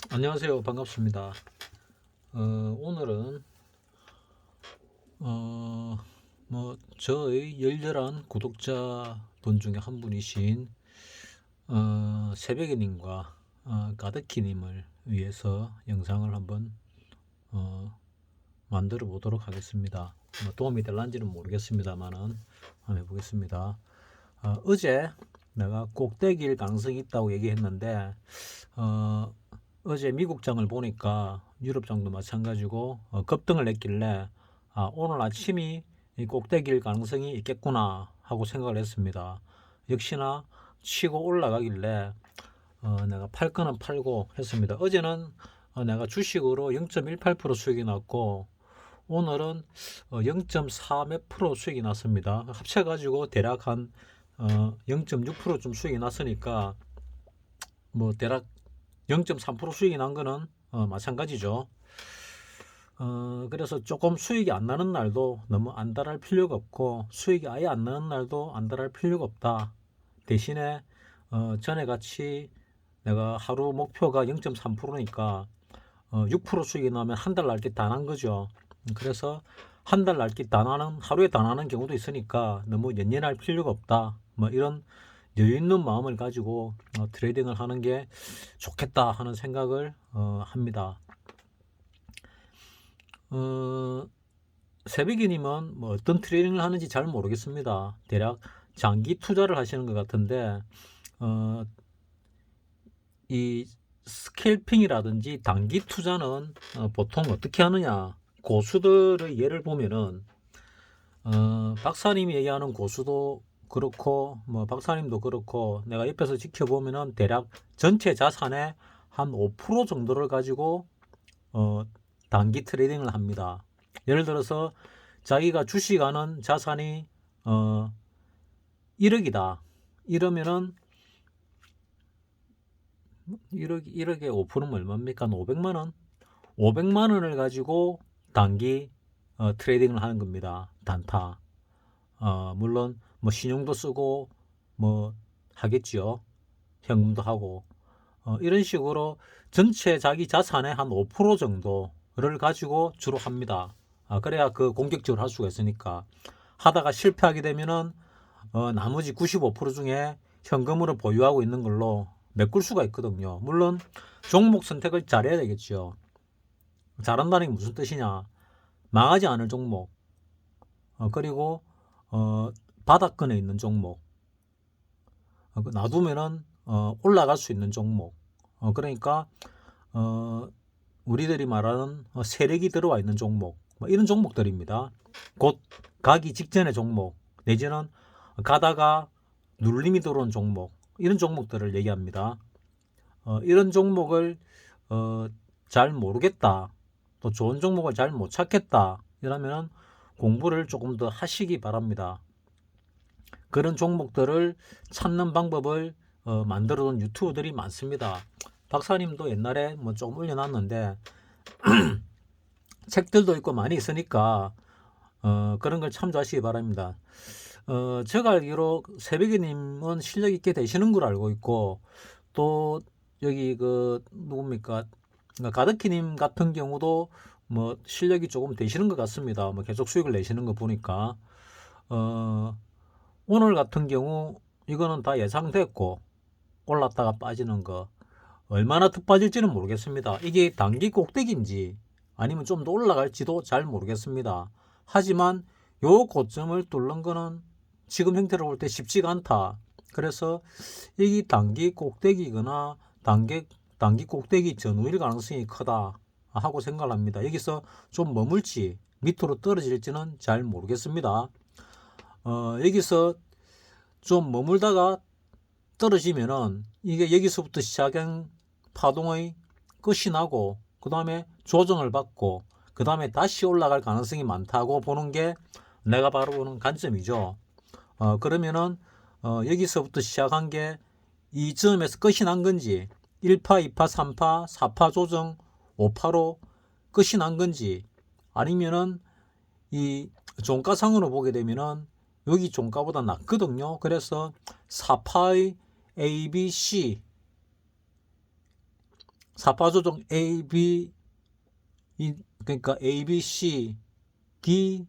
안녕하세요. 반갑습니다. 오늘은 저의 열렬한 구독자분 중에 한 분이신 새벽이님과 가득히님을 위해서 영상을 한번 만들어 보도록 하겠습니다. 도움이 될런지는 모르겠습니다만은 한번 해보겠습니다. 어제 내가 꼭대기일 가능성이 있다고 얘기했는데 어제 미국장을 보니까 유럽장도 마찬가지고 급등을 냈길래 오늘 아침이 이 꼭대기일 가능성이 있겠구나 하고 생각을 했습니다. 역시나 치고 올라가길래 내가 팔 거는 팔고 했습니다. 어제는 내가 주식으로 0.18% 수익이 났고 오늘은 0.4 몇 프로 수익이 났습니다. 합쳐가지고 대략 한 0.6%좀 수익이 났으니까 뭐 대략 0.3% 수익이 난 거는 마찬가지죠. 그래서 조금 수익이 안 나는 날도 너무 안달할 필요가 없고 수익이 아예 안 나는 날도 안달할 필요가 없다. 대신에 전에 같이 내가 하루 목표가 0.3%니까 6% 수익이 나면 한 달 날기 다 난 거죠. 그래서 한 달 날기 다 나는 하루에 다 나는 경우도 있으니까 너무 연연할 필요가 없다. 뭐 이런 여유 있는 마음을 가지고 트레이딩을 하는 게 좋겠다 하는 생각을 합니다. 새벽이님은 뭐 어떤 트레이딩을 하는지 잘 모르겠습니다. 대략 장기 투자를 하시는 것 같은데 이 스캘핑이라든지 단기 투자는 보통 어떻게 하느냐, 고수들의 예를 보면은 박사님이 얘기하는 고수도 그렇고 뭐 박사님도 그렇고 내가 옆에서 지켜보면은 대략 전체 자산의 한 5% 정도를 가지고 단기 트레이딩을 합니다. 예를 들어서 자기가 주식하는 자산이 1억이다 이러면은 1억에 5%면 얼마입니까? 500만 원? 500만 원을 가지고 단기 트레이딩을 하는 겁니다. 단타. 물론 뭐 신용도 쓰고 뭐 하겠죠. 현금도 하고 이런 식으로 전체 자기 자산의 한 5% 정도를 가지고 주로 합니다. 그래야 그 공격적으로 할 수가 있으니까. 하다가 실패하게 되면은 나머지 95% 중에 현금으로 보유하고 있는 걸로 메꿀 수가 있거든요. 물론 종목 선택을 잘해야 되겠죠. 잘한다는 게 무슨 뜻이냐? 망하지 않을 종목, 그리고 바닥권에 있는 종목, 놔두면은 올라갈 수 있는 종목. 그러니까 우리들이 말하는 세력이 들어와 있는 종목, 뭐 이런 종목들입니다. 곧 가기 직전의 종목, 내지는 가다가 눌림이 들어온 종목, 이런 종목들을 얘기합니다. 이런 종목을 잘 모르겠다, 또 좋은 종목을 잘 못 찾겠다 이러면 공부를 조금 더 하시기 바랍니다. 그런 종목들을 찾는 방법을 만들어 놓은 유튜브들이 많습니다. 박사님도 옛날에 뭐 조금 올려놨는데 책들도 있고 많이 있으니까 그런 걸 참조하시기 바랍니다. 제가 알기로 새벽이님은 실력 있게 되시는 걸 알고 있고, 또 여기 그 누굽니까, 가드키님 같은 경우도 뭐 실력이 조금 되시는 것 같습니다. 뭐 계속 수익을 내시는 거 보니까 오늘 같은 경우 이거는 다 예상됐고 올랐다가 빠지는 거 얼마나 더 빠질지는 모르겠습니다. 이게 단기 꼭대기인지 아니면 좀 더 올라갈지도 잘 모르겠습니다. 하지만 요 고점을 뚫는 거는 지금 형태로 볼 때 쉽지가 않다. 그래서 이게 단기 꼭대기거나 단기 꼭대기 전후일 가능성이 크다 하고 생각을 합니다. 여기서 좀 머물지 밑으로 떨어질지는 잘 모르겠습니다. 여기서 좀 머물다가 떨어지면은 이게 여기서부터 시작한 파동의 끝이 나고 그 다음에 조정을 받고 그 다음에 다시 올라갈 가능성이 많다고 보는 게 내가 바로 보는 관점이죠. 그러면은 여기서부터 시작한 게 이 점에서 끝이 난 건지 1파, 2파, 3파, 4파 조정 5파로 끝이 난 건지 아니면은 이 종가상으로 보게 되면은 여기 종가보다 낮거든요. 그래서 4파의 A, B, C 사파 조정 A, B, 그러니까 A, B, C, D,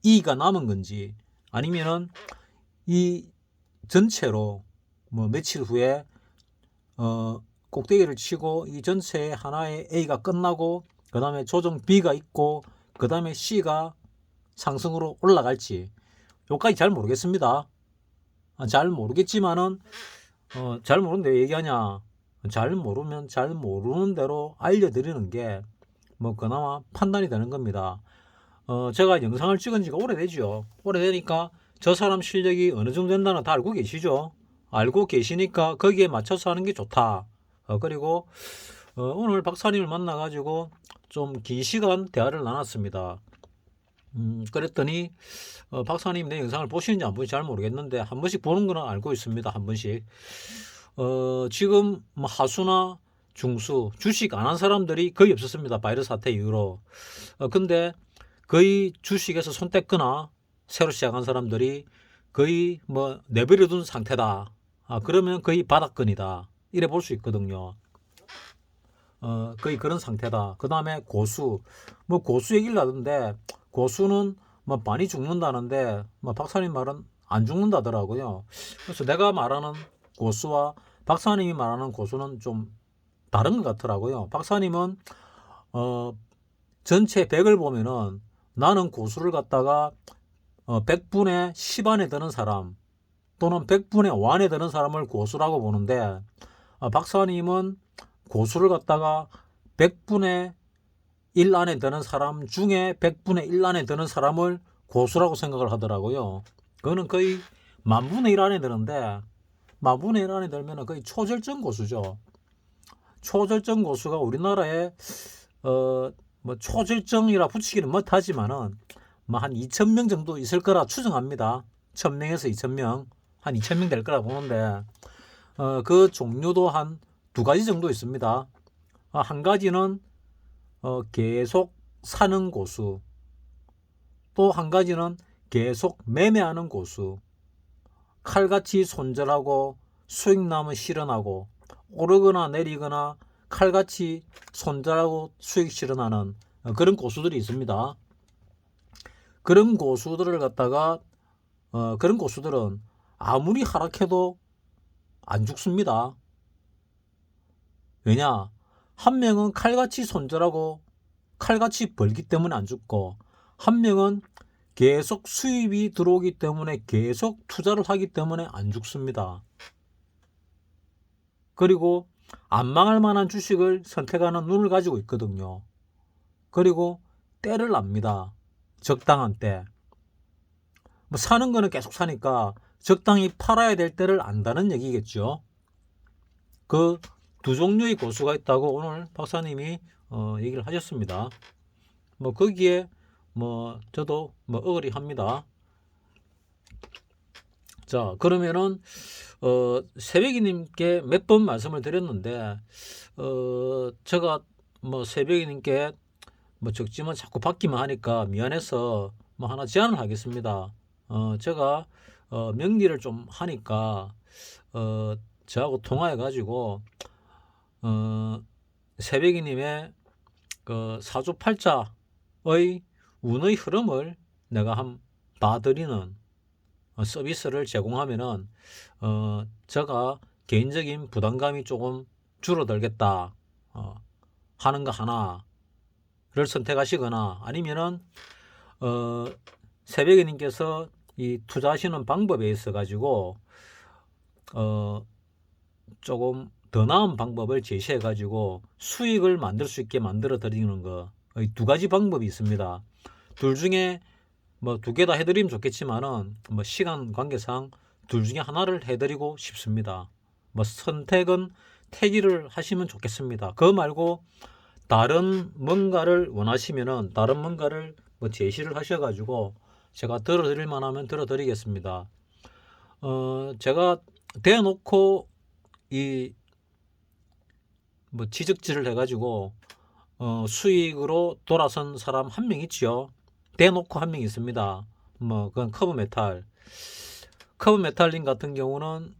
E가 남은 건지, 아니면은 이 전체로 뭐 며칠 후에 꼭대기를 치고 이 전체 하나의 A가 끝나고 그 다음에 조정 B가 있고 그 다음에 C가 상승으로 올라갈지, 요까지 잘 모르겠습니다. 잘 모르겠지만은 잘 모르는데 왜 얘기하냐, 잘 모르면 잘 모르는 대로 알려드리는 게 뭐 그나마 판단이 되는 겁니다. 제가 영상을 찍은 지가 오래되죠. 오래되니까 저 사람 실력이 어느 정도 된다는 다 알고 계시죠. 알고 계시니까 거기에 맞춰서 하는 게 좋다. 그리고 오늘 박사님을 만나가지고 좀 긴 시간 대화를 나눴습니다. 그랬더니 박사님 내 영상을 보시는지 안 보시는지 잘 모르겠는데 한 번씩 보는 거는 알고 있습니다. 한 번씩. 지금 뭐 하수나 중수, 주식 안 한 사람들이 거의 없었습니다. 바이러스 사태 이후로. 근데 거의 주식에서 손 뗐거나 새로 시작한 사람들이 거의 뭐 내버려 둔 상태다. 그러면 거의 바닥권이다. 이래 볼 수 있거든요. 거의 그런 상태다. 그 다음에 고수, 뭐 고수 얘기를 하던데, 고수는 뭐 많이 죽는다는데, 뭐 박사님 말은 안 죽는다더라고요. 그래서 내가 말하는 고수와 박사님이 말하는 고수는 좀 다른 것 같더라고요. 박사님은 전체 100을 보면은 나는 고수를 갖다가 100분의 10 안에 드는 사람 또는 100분의 5 안에 드는 사람을 고수라고 보는데, 박사님은 고수를 갖다가 100분의 1 안에 드는 사람 중에 100분의 1 안에 드는 사람을 고수라고 생각을 하더라고요. 그거는 거의 만분의 1 안에 드는데, 만분의 1 안에 들면 거의 초절정 고수죠. 초절정 고수가 우리나라에 뭐 초절정이라 붙이기는 못하지만은 뭐 한 2,000명 정도 있을 거라 추정합니다. 1,000명에서 2,000명, 한 2,000명 될 거라 보는데, 그 종류도 한 두 가지 정도 있습니다. 한 가지는 계속 사는 고수, 또 한 가지는 계속 매매하는 고수, 칼같이 손절하고 수익남을 실현하고 오르거나 내리거나 칼같이 손절하고 수익 실현하는 그런 고수들이 있습니다. 그런 고수들을 갖다가 그런 고수들은 아무리 하락해도 안 죽습니다. 왜냐? 한 명은 칼같이 손절하고 칼같이 벌기 때문에 안 죽고, 한 명은 계속 수입이 들어오기 때문에 계속 투자를 하기 때문에 안 죽습니다. 그리고 안 망할 만한 주식을 선택하는 눈을 가지고 있거든요. 그리고 때를 압니다. 적당한 때. 뭐 사는 거는 계속 사니까 적당히 팔아야 될 때를 안다는 얘기겠죠. 그 두 종류의 고수가 있다고 오늘 박사님이 얘기를 하셨습니다. 뭐 거기에 뭐 저도 뭐 어그리 합니다. 자, 그러면은 새벽이님께 몇 번 말씀을 드렸는데, 제가 뭐 새벽이님께 뭐 적지만 자꾸 받기만 하니까 미안해서 뭐 하나 제안을 하겠습니다. 제가 명리를 좀 하니까 저하고 통화해 가지고 새벽이님의 그 사주팔자의 운의 흐름을 내가 한 봐드리는 서비스를 제공하면은 제가 개인적인 부담감이 조금 줄어들겠다 하는 거 하나를 선택하시거나, 아니면은 새벽이님께서 이 투자하시는 방법에 있어 가지고 조금 더 나은 방법을 제시해 가지고 수익을 만들 수 있게 만들어 드리는 거, 두 가지 방법이 있습니다. 둘 중에 뭐 두 개 다 해드리면 좋겠지만은 뭐 시간 관계상 둘 중에 하나를 해드리고 싶습니다. 뭐 선택은 태기를 하시면 좋겠습니다. 그거 말고 다른 뭔가를 원하시면은 다른 뭔가를 뭐 제시를 하셔가지고 제가 들어드릴 만하면 들어드리겠습니다. 제가 대놓고 이 뭐 지적질을 해가지고 수익으로 돌아선 사람 한 명 있지요. 대놓고 한 명 있습니다. 뭐 그건 커브메탈. 커브메탈님 같은 경우는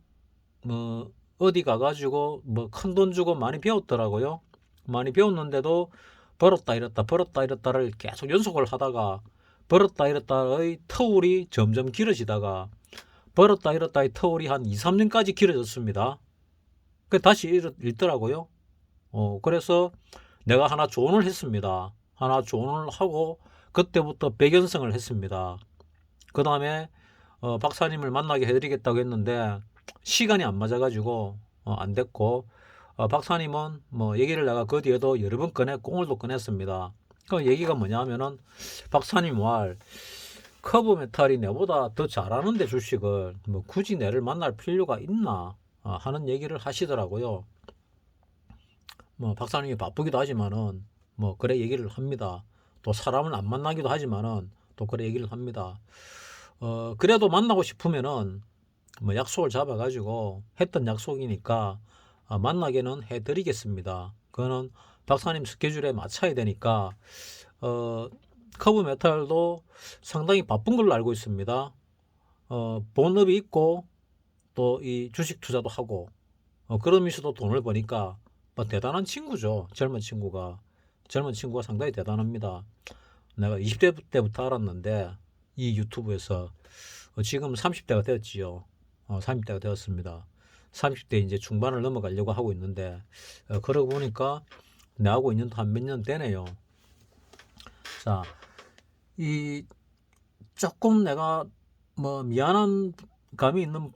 뭐 어디 가가지고 뭐 큰 돈 주고 많이 배웠더라고요. 많이 배웠는데도 벌었다 잃었다 벌었다 잃었다를 계속 연속을 하다가 벌었다 잃었다의 터울이 점점 길어지다가 벌었다 잃었다의 터울이 한 2, 3년까지 길어졌습니다. 그 다시 잃더라고요. 그래서 내가 하나 조언을 했습니다. 하나 조언을 하고 그때부터 백연성을 했습니다. 그 다음에 박사님을 만나게 해드리겠다고 했는데 시간이 안 맞아가지고 안 됐고, 박사님은 뭐 얘기를 내가 그 뒤에도 여러 번 꺼냈고 오늘도 꺼냈습니다. 그 얘기가 뭐냐 하면은 박사님 말 커브 메탈이 내보다 더 잘하는데 주식을 뭐 굳이 내를 만날 필요가 있나 하는 얘기를 하시더라고요. 뭐 박사님이 바쁘기도 하지만은 뭐 그래 얘기를 합니다. 또 사람을 안 만나기도 하지만은 또 그래 얘기를 합니다. 그래도 만나고 싶으면은 뭐 약속을 잡아가지고 했던 약속이니까 만나게는 해드리겠습니다. 그거는 박사님 스케줄에 맞춰야 되니까 커브 메탈도 상당히 바쁜 걸로 알고 있습니다. 본업이 있고 또 이 주식 투자도 하고 그러면서도 돈을 버니까 뭐 대단한 친구죠. 젊은 친구가 상당히 대단합니다. 내가 20대 때부터 알았는데 이 유튜브에서 지금 30대가 되었지요. 30대가 되었습니다. 30대 이제 중반을 넘어가려고 하고 있는데 그러고 보니까 내하고 있는 한 몇 년 되네요. 자, 이 조금 내가 뭐 미안한 감이 있는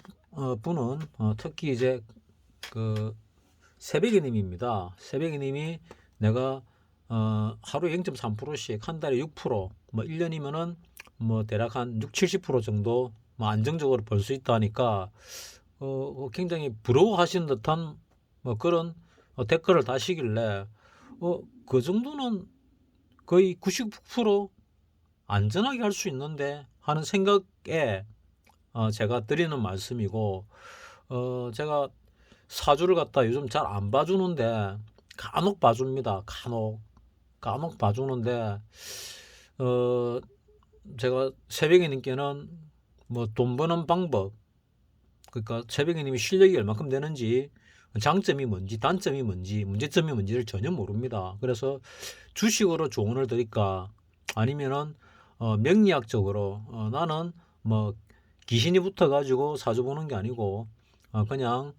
분은 특히 이제 그 새벽이님입니다. 새벽이님이 내가 하루에 0.3%씩 한 달에 6%, 뭐 1년이면은 뭐 대략 한 6, 70% 정도 뭐 안정적으로 벌 수 있다 하니까 굉장히 부러워하시는 듯한 뭐 그런 댓글을 다시길래 그 정도는 거의 99% 안전하게 할 수 있는데 하는 생각에 제가 드리는 말씀이고, 제가 사주를 갖다 요즘 잘 안 봐주는데 간혹 봐줍니다. 간혹 봐주는데 제가 새벽이님께는 뭐 돈 버는 방법, 그러니까 새벽이님이 실력이 얼마큼 되는지, 장점이 뭔지 단점이 뭔지 문제점이 뭔지를 전혀 모릅니다. 그래서 주식으로 조언을 드릴까 아니면은 명리학적으로 나는 뭐 귀신이 붙어 가지고 사주 보는 게 아니고 그냥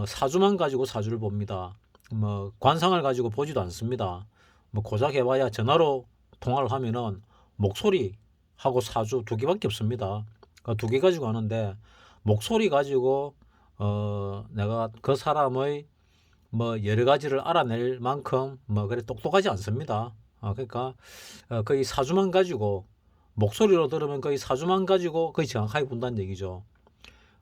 사주만 가지고 사주를 봅니다. 뭐 관상을 가지고 보지도 않습니다. 뭐 고작 해봐야 전화로 통화를 하면은 목소리하고 사주 두 개밖에 없습니다. 두 개 가지고 하는데 목소리 가지고 내가 그 사람의 뭐 여러 가지를 알아낼 만큼 뭐 그래 똑똑하지 않습니다. 그러니까 거의 사주만 가지고 목소리로 들으면 거의 사주만 가지고 거의 정확하게 본다는 얘기죠.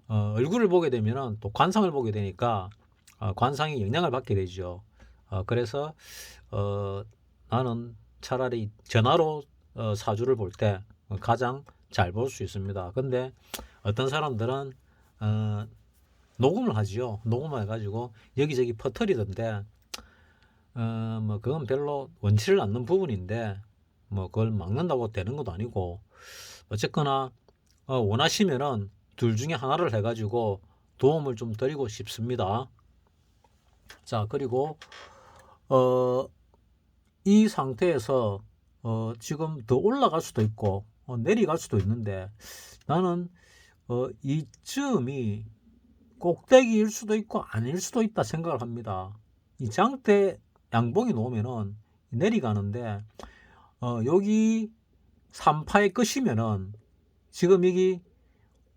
얼굴을 보게 되면은 또 관상을 보게 되니까 관상이 영향을 받게 되죠. 그래서 나는 차라리 전화로 사주를 볼 때 가장 잘 볼 수 있습니다. 근데 어떤 사람들은 녹음을 하지요. 녹음을 해가지고 여기저기 퍼뜨리던데 뭐 그건 별로 원치를 않는 부분인데 뭐 그걸 막는다고 되는 것도 아니고, 어쨌거나 원하시면은 둘 중에 하나를 해가지고 도움을 좀 드리고 싶습니다. 자, 그리고 이 상태에서 지금 더 올라갈 수도 있고 내려갈 수도 있는데 나는 이쯤이 꼭대기일 수도 있고 아닐 수도 있다 생각을 합니다. 이 장대 양봉이 놓으면은 내려가는데 여기 3파의 끝이면은 지금 여기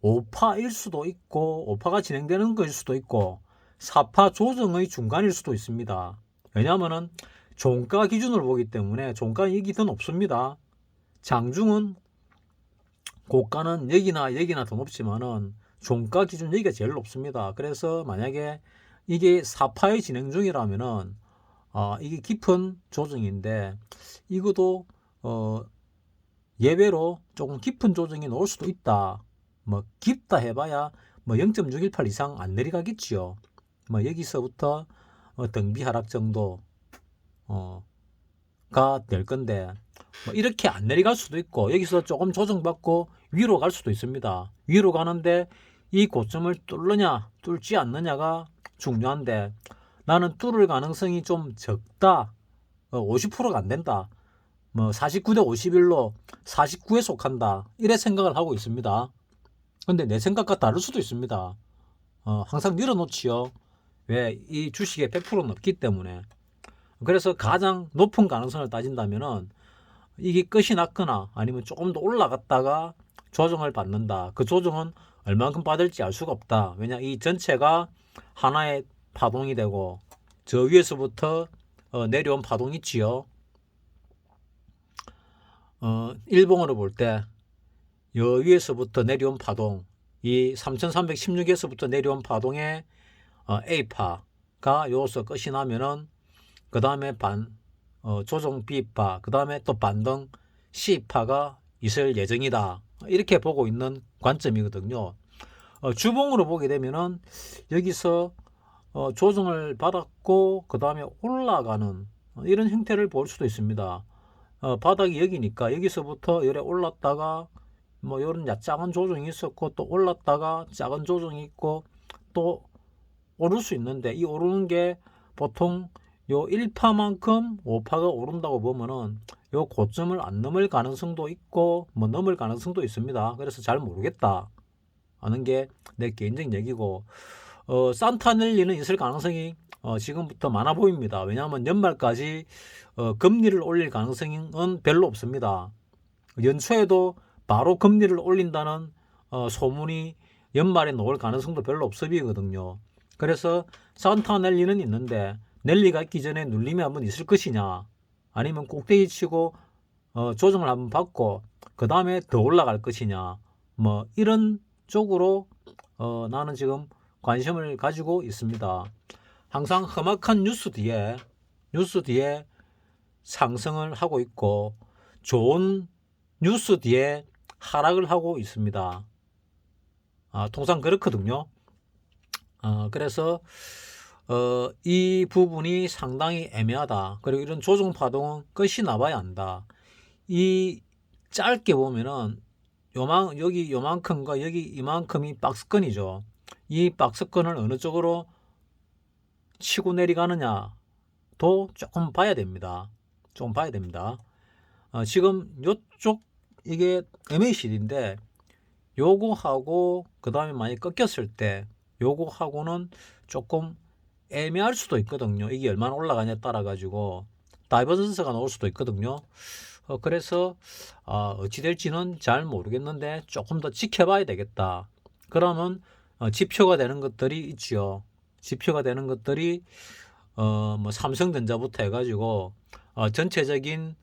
5파일 수도 있고 5파가 진행되는 것일 수도 있고 4파 조정의 중간일 수도 있습니다. 왜냐하면은 종가 기준으로 보기 때문에 종가는 여기 더 높습니다. 장중은 고가는 여기나 더 높지만은 종가 기준 여기가 제일 높습니다. 그래서 만약에 이게 4파의 진행 중이라면은 이게 깊은 조정인데 이것도 예외로 조금 깊은 조정이 나올 수도 있다. 뭐 깊다 해봐야 뭐 0.618 이상 안 내려가겠지요. 뭐 여기서부터 등비 하락 정도 가 될 건데 뭐 이렇게 안 내려갈 수도 있고 여기서 조금 조정받고 위로 갈 수도 있습니다. 위로 가는데 이 고점을 뚫느냐 뚫지 않느냐가 중요한데 나는 뚫을 가능성이 좀 적다. 50%가 안 된다. 뭐 49대 51로 49에 속한다. 이래 생각을 하고 있습니다. 근데 내 생각과 다를 수도 있습니다. 항상 늘어놓지요. 왜? 이 주식의 100%는 없기 때문에. 그래서 가장 높은 가능성을 따진다면은 이게 끝이 났거나 아니면 조금 더 올라갔다가 조정을 받는다. 그 조정은 얼만큼 받을지 알 수가 없다. 왜냐, 이 전체가 하나의 파동이 되고 저 위에서부터 내려온 파동이 있지요. 일봉으로 볼 때 여 위에서부터 내려온 파동, 이 3316에서부터 내려온 파동의 A파가 여기서 끝이 나면은 그 다음에 조정 B파, 그 다음에 또 반등 C파가 있을 예정이다. 이렇게 보고 있는 관점이거든요. 주봉으로 보게 되면은 여기서 조정을 받았고 그 다음에 올라가는 이런 형태를 볼 수도 있습니다. 바닥이 여기니까 여기서부터 열에 올랐다가 뭐 이런 작은 조정이 있었고 또 올랐다가 작은 조정이 있고 또 오를 수 있는데 이 오르는 게 보통 요 1파만큼 5파가 오른다고 보면은 요 고점을 안 넘을 가능성도 있고 뭐 넘을 가능성도 있습니다. 그래서 잘 모르겠다 하는 게 내 개인적인 얘기고, 산타넬리는 있을 가능성이 지금부터 많아 보입니다. 왜냐하면 연말까지 금리를 올릴 가능성은 별로 없습니다. 연초에도 바로 금리를 올린다는 소문이 연말에 나올 가능성도 별로 없어 보이거든요. 그래서 산타넬리는 있는데 넬리가 있기 전에 눌림이 한번 있을 것이냐, 아니면 꼭대기 치고 조정을 한번 받고 그 다음에 더 올라갈 것이냐, 뭐 이런 쪽으로 나는 지금 관심을 가지고 있습니다. 항상 험악한 뉴스 뒤에 상승을 하고 있고 좋은 뉴스 뒤에 하락을 하고 있습니다. 통상 그렇거든요. 그래서 이 부분이 상당히 애매하다. 그리고 이런 조정 파동은 끝이 나봐야 한다. 이 짧게 보면은 여기 요만큼과 여기 이만큼이 박스권이죠. 이 박스권을 어느 쪽으로 치고 내려가느냐도 조금 봐야 됩니다. 지금 요쪽 이게 MACD인데 요거하고 그 다음에 많이 꺾였을 때 요거하고는 조금 애매할 수도 있거든요. 이게 얼마나 올라가냐에 따라 가지고 다이버전스가 나올 수도 있거든요. 그래서 어찌 될지는 잘 모르겠는데 조금 더 지켜봐야 되겠다. 그러면 지표가 되는 것들이 있지요. 지표가 되는 것들이 뭐 삼성전자부터 해가지고 전체적인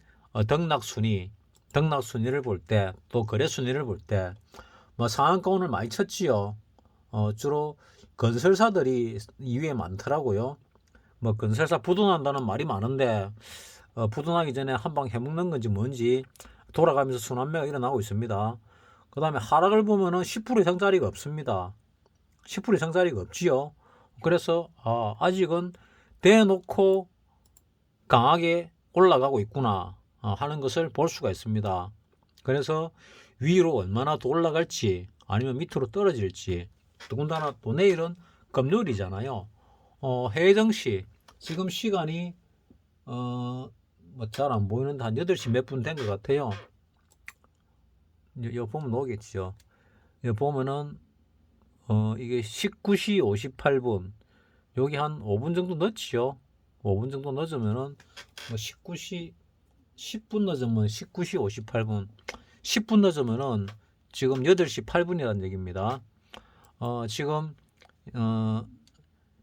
등락순위를 볼 때, 또 거래순위를 볼 때 뭐 상한가온을 많이 쳤지요. 주로 건설사들이 이위에 많더라고요. 뭐 건설사 부도난다는 말이 많은데 부도나기 전에 한 방 해먹는 건지 뭔지 돌아가면서 순환매가 일어나고 있습니다. 그 다음에 하락을 보면은 10% 이상 자리가 없습니다. 10% 이상 자리가 없지요. 그래서 아직은 대놓고 강하게 올라가고 있구나 하는 것을 볼 수가 있습니다. 그래서 위로 얼마나 더 올라갈지 아니면 밑으로 떨어질지, 더군다나 또 내일은 금요일이잖아요. 해외 증시 지금 시간이 뭐 잘 안 보이는데 한 8시 몇 분 된 것 같아요. 여기 보면 나오겠죠. 여기 보면은 이게 19시 58분, 여기 한 5분 정도 늦지요. 5분 정도 늦으면은 뭐 19시 10분 늦으면 19시 58분, 10분 늦으면은 지금 8시 8분이라는 얘기입니다. 지금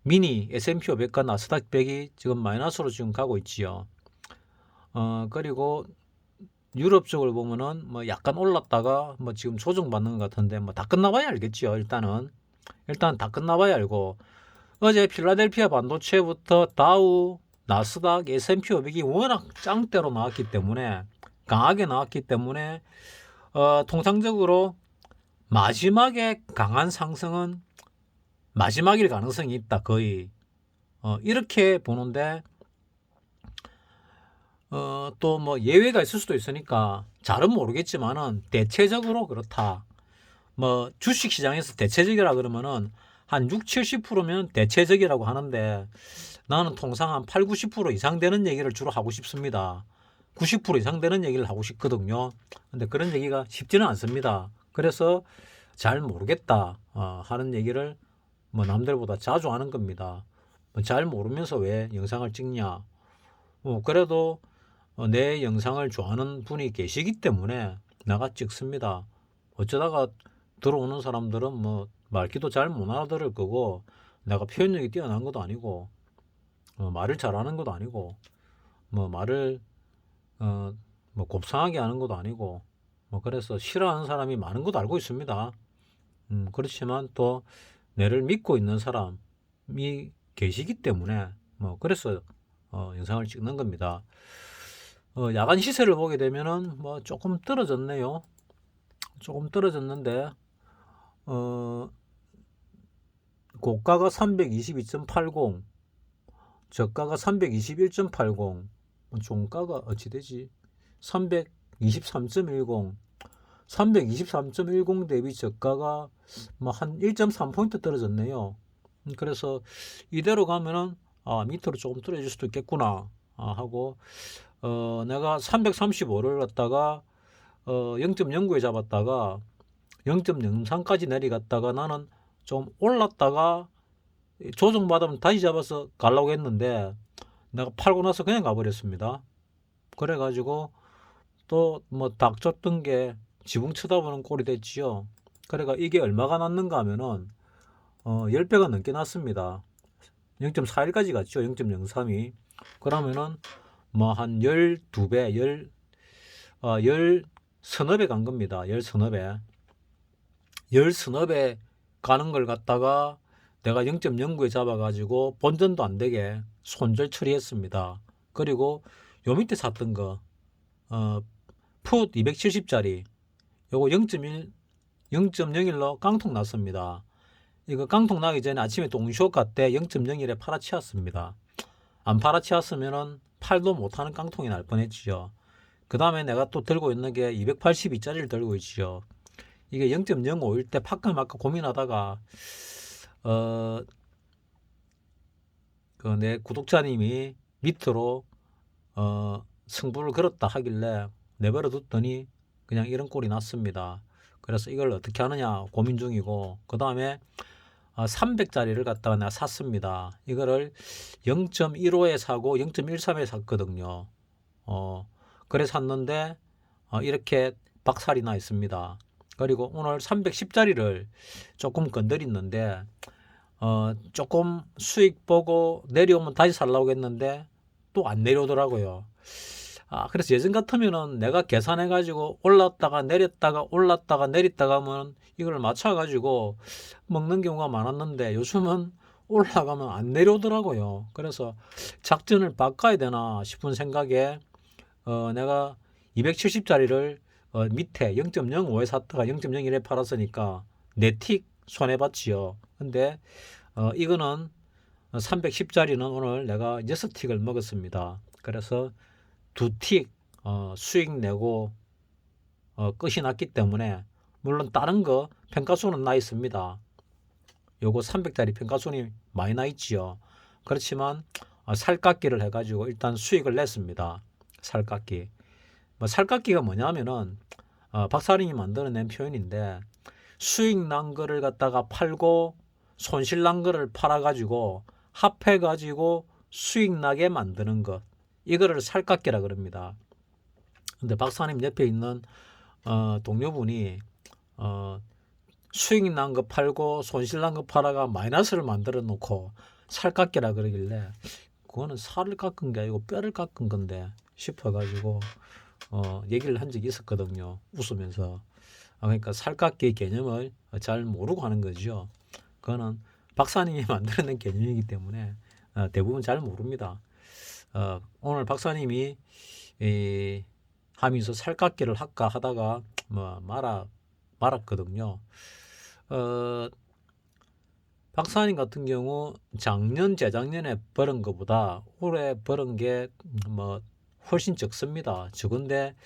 미니 S&P 500과 나스닥 100이 지금 마이너스로 지금 가고 있지요. 그리고 유럽 쪽을 보면은 뭐 약간 올랐다가 뭐 지금 조정받는 것 같은데 뭐 다 끝나봐야 알겠지요. 일단 다 끝나봐야 알고, 어제 필라델피아 반도체부터 다우, 나스닥, S&P 500이 워낙 짱대로 나왔기 때문에, 강하게 나왔기 때문에 통상적으로 마지막에 강한 상승은 마지막일 가능성이 있다. 거의 이렇게 보는데, 또 뭐 예외가 있을 수도 있으니까 잘은 모르겠지만은 대체적으로 그렇다. 뭐 주식시장에서 대체적이라 그러면은 한 6, 70%면 대체적이라고 하는데 나는 통상 한 8, 90% 이상 되는 얘기를 주로 하고 싶습니다. 90% 이상 되는 얘기를 하고 싶거든요. 근데 그런 얘기가 쉽지는 않습니다. 그래서 잘 모르겠다 하는 얘기를 뭐 남들보다 자주 하는 겁니다. 잘 모르면서 왜 영상을 찍냐. 그래도 내 영상을 좋아하는 분이 계시기 때문에 내가 찍습니다. 어쩌다가 들어오는 사람들은 뭐 말귀도 잘 못 알아들을 거고 내가 표현력이 뛰어난 것도 아니고 말을 잘하는 것도 아니고 뭐 말을 뭐 곱상하게 하는 것도 아니고 뭐 그래서 싫어하는 사람이 많은 것도 알고 있습니다. 그렇지만 또 내를 믿고 있는 사람이 계시기 때문에 뭐 그래서 영상을 찍는 겁니다. 야간 시세를 보게 되면은 뭐 조금 떨어졌네요. 조금 떨어졌는데 고가가 322.80, 저가가 321.80, 종가가 어찌 되지? 323.10, 323.10 대비 저가가 뭐 한 1.3포인트 떨어졌네요. 그래서 이대로 가면은 밑으로 조금 떨어질 수도 있겠구나 하고 내가 335를 갖다가 0.09에 잡았다가 0.03까지 내려갔다가 나는 좀 올랐다가 조정받으면 다시 잡아서 가려고 했는데 내가 팔고 나서 그냥 가버렸습니다. 그래가지고 또 뭐 닥쳤던 게 지붕 쳐다보는 꼴이 됐지요. 그래가 이게 얼마가 났는가 하면은 10배가 넘게 났습니다. 0.41까지 갔죠. 0.03이. 그러면은 뭐 한 12배, 열 서너 배 간 겁니다. 열 서너 배. 열 서너 배 가는 걸 갖다가 내가 0.09에 잡아가지고 본전도 안 되게 손절 처리했습니다. 그리고 요 밑에 샀던 거, 풋 270짜리, 요거 0.01로 깡통 났습니다. 이거 깡통 나기 전에 아침에 동시호가 때 0.01에 팔아치웠습니다. 안 팔아치웠으면은 팔도 못하는 깡통이 날 뻔했지요. 그 다음에 내가 또 들고 있는 게 282짜리를 들고 있지요. 이게 0.05일 때 팔까 말까 고민하다가 그 내 구독자님이 밑으로 승부를 걸었다 하길래 내버려 뒀더니 그냥 이런 꼴이 났습니다. 그래서 이걸 어떻게 하느냐 고민 중이고, 그 다음에 300짜리를 갖다가 내가 샀습니다. 이거를 0.15에 사고 0.13에 샀거든요. 그래 샀는데 이렇게 박살이 나 있습니다. 그리고 오늘 310짜리를 조금 건드렸는데 조금 수익 보고 내려오면 다시 살라고 했는데 또 안 내려오더라고요. 그래서 예전 같으면은 내가 계산해 가지고 올랐다가 내렸다가 올랐다가 내렸다가 하면 이걸 맞춰 가지고 먹는 경우가 많았는데 요즘은 올라가면 안 내려오더라고요. 그래서 작전을 바꿔야 되나 싶은 생각에 내가 270짜리를 밑에 0.05에 샀다가 0.01에 팔았으니까 4틱 손해봤지요. 근데 이거는 310짜리는 오늘 내가 6틱을 먹었습니다. 그래서 2틱 수익 내고 끝이 났기 때문에, 물론 다른 거 평가손은 나 있습니다. 요거 300짜리 평가손이 많이 나 있지요. 그렇지만 살깎기를 해가지고 일단 수익을 냈습니다. 살깎기. 뭐 살깎기가 뭐냐면은 박사님이 만들어낸 표현인데, 수익 난 거를 갖다가 팔고 손실 난 거를 팔아가지고 합해가지고 수익 나게 만드는 것, 이거를 살깎기라 그럽니다. 근데 박사님 옆에 있는 동료분이 수익 난 거 팔고 손실 난 거 팔아가 마이너스를 만들어 놓고 살깎기라 그러길래 그거는 살을 깎은 게 아니고 뼈를 깎은 건데 싶어가지고 얘기를 한 적이 있었거든요. 웃으면서. 그러니까 살깎기 개념을 잘 모르고 하는 거죠. 그거는 박사님이 만들어낸 개념이기 때문에 대부분 잘 모릅니다. 오늘 박사님이 하면서 살깎기를 할까 하다가 뭐 말았거든요. 박사님 같은 경우 작년 재작년에 벌은 것보다 올해 벌은 게 뭐 훨씬 적습니다. 적은데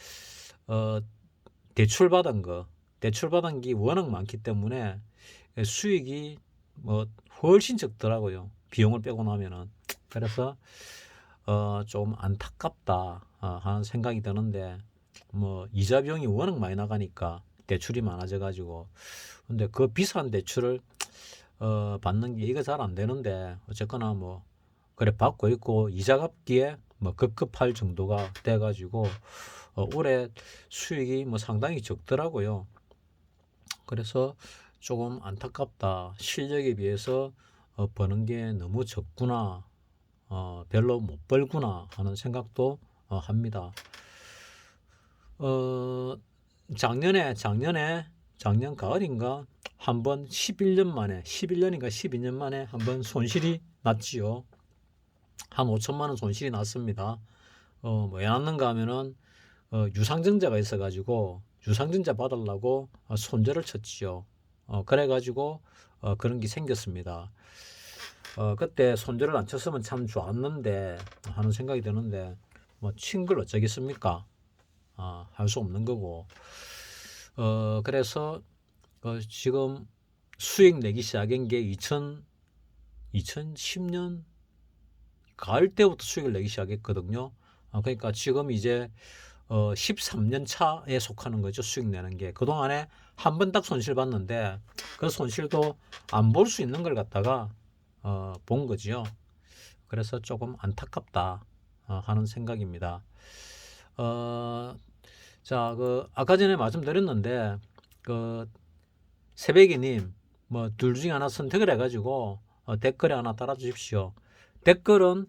대출 받은 게 워낙 많기 때문에 수익이 뭐 훨씬 적더라고요. 비용을 빼고 나면은. 그래서 좀 안타깝다 하는 생각이 드는데 뭐 이자 비용이 워낙 많이 나가니까 대출이 많아져 가지고 근데 그 비싼 대출을 받는 게 이거 잘 안 되는데 어쨌거나 뭐 그래 받고 있고 이자 갚기에 뭐 급급할 정도가 돼 가지고 올해 수익이 뭐 상당히 적더라고요. 그래서 조금 안타깝다. 실력에 비해서 버는 게 너무 적구나. 별로 못 벌구나 하는 생각도 합니다. 어, 작년 가을인가 한번 11년 만에 11년인가 12년 만에 한번 손실이 났지요. 한 5천만 원 손실이 났습니다. 왜 났는가 하면은 유상증자가 있어가지고 유상증자 받으려고 손절을 쳤지요. 그래가지고 그런 게 생겼습니다. 그때 손절을 안 쳤으면 참 좋았는데 하는 생각이 드는데 뭐 친 걸 어쩌겠습니까? 할 수 없는 거고. 그래서 지금 수익 내기 시작한 게 2010년 가을 때부터 수익을 내기 시작했거든요. 그러니까 지금 이제 13년 차에 속하는 거죠. 수익 내는 게. 그동안에 한 번 딱 손실 봤는데 그 손실도 안 볼 수 있는 걸 갖다가 본 거지요. 그래서 조금 안타깝다 하는 생각입니다. 자, 아까 전에 말씀드렸는데 그 새배기님 뭐 둘 중에 하나 선택을 해가지고 댓글에 하나 달아주십시오. 댓글은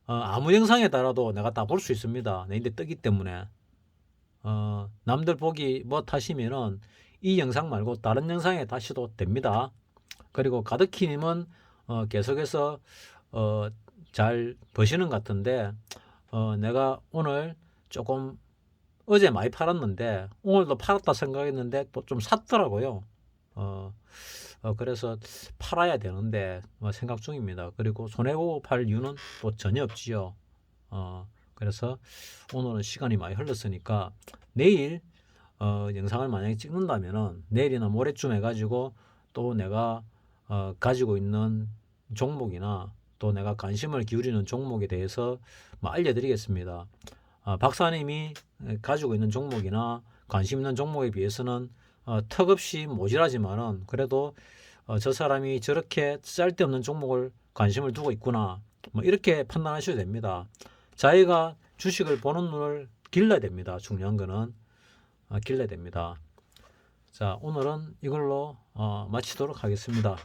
아무 영상에 달아도 내가 다 볼 수 있습니다. 내 인데 뜨기 때문에 남들 보기 뭐 타시면은 이 영상 말고 다른 영상에 다시도 됩니다. 그리고 가득히님은 계속해서 잘 버시는 것 같은데 내가 오늘 조금 어제 많이 팔았는데 오늘도 팔았다 생각했는데 또 좀 샀더라고요. 그래서 팔아야 되는데 생각 중입니다. 그리고 손해보고 팔 이유는 또 전혀 없지요. 그래서 오늘은 시간이 많이 흘렀으니까 내일 영상을 만약에 찍는다면은 내일이나 모레쯤 해가지고 또 내가 가지고 있는 종목이나 또 내가 관심을 기울이는 종목에 대해서 뭐 알려드리겠습니다. 박사님이 가지고 있는 종목이나 관심 있는 종목에 비해서는 턱없이 모자라지만은 그래도 저 사람이 저렇게 쓸데없는 종목을 관심을 두고 있구나 뭐 이렇게 판단하셔도 됩니다. 자기가 주식을 보는 눈을 길러야 됩니다. 중요한 거는 길러야 됩니다. 자, 오늘은 이걸로 마치도록 하겠습니다.